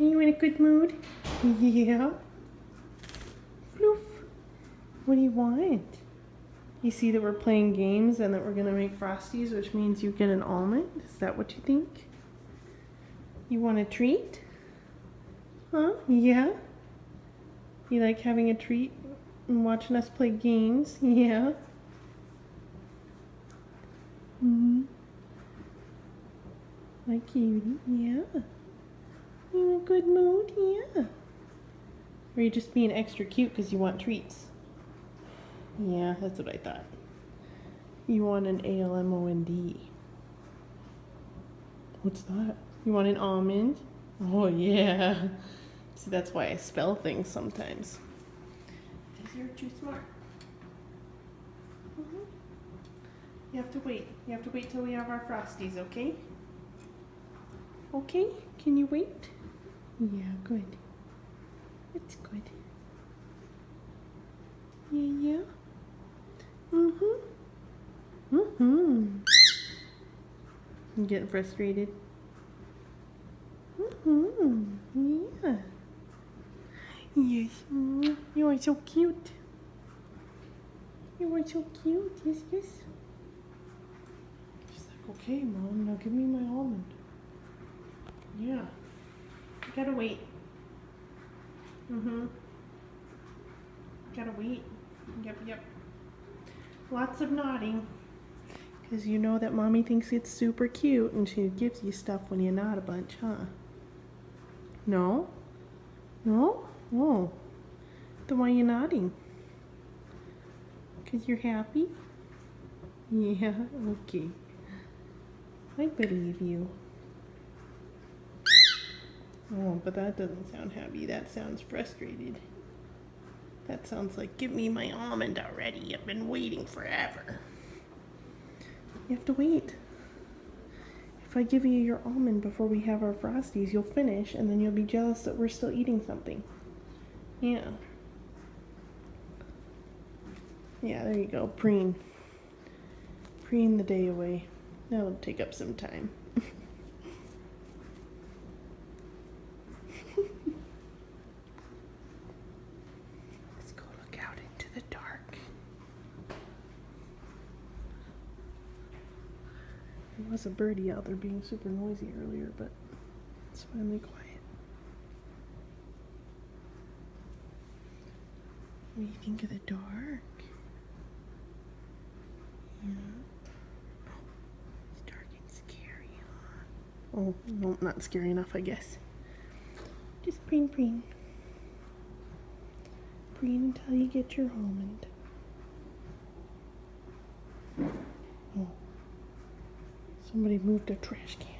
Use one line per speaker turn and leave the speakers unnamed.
Are you in a good mood? Yeah. Floof. What do you want? You see that we're playing games and that we're gonna make Frosties, which means you get an almond? Is that what you think? You want a treat? Huh? Yeah? You like having a treat and watching us play games? Yeah? Mm-hmm. Hi, cutie. Yeah. You in a good mood? Yeah. Or are you just being extra cute because you want treats? Yeah, that's what I thought. You want an ALMOND. What's that? You want an almond? Oh, yeah. See, that's why I spell things sometimes. Because you're too smart. Mm-hmm. You have to wait. You have to wait till we have our Frosties, okay? Okay? Can you wait? Yeah, good. It's good. Yeah, yeah. Mm-hmm. Mm-hmm. You getting frustrated? Mm-hmm. Yeah. Yes. You are so cute. You are so cute. Yes, yes. She's like, okay, Mom, now give me my almond. Yeah. You gotta wait. Mm-hmm. Gotta wait. Yep, yep. Lots of nodding. Because you know that Mommy thinks it's super cute and she gives you stuff when you nod a bunch, huh? No? No? Oh. Then why are you nodding? Because you're happy? Yeah, okay. I believe you. Oh, but that doesn't sound happy. That sounds frustrated. That sounds like, give me my almond already. I've been waiting forever. You have to wait. If I give you your almond before we have our Frosties, you'll finish and then you'll be jealous that we're still eating something. Yeah. Yeah, there you go. Preen. Preen the day away. That'll take up some time. Let's go look out into the dark. There was a birdie out there being super noisy earlier, but it's finally quiet. What do you think of the dark? Yeah. Oh, it's dark and scary, huh? Oh, no, not scary enough, I guess. Just preen, preen. Preen until you get your almond. Oh, somebody moved a trash can.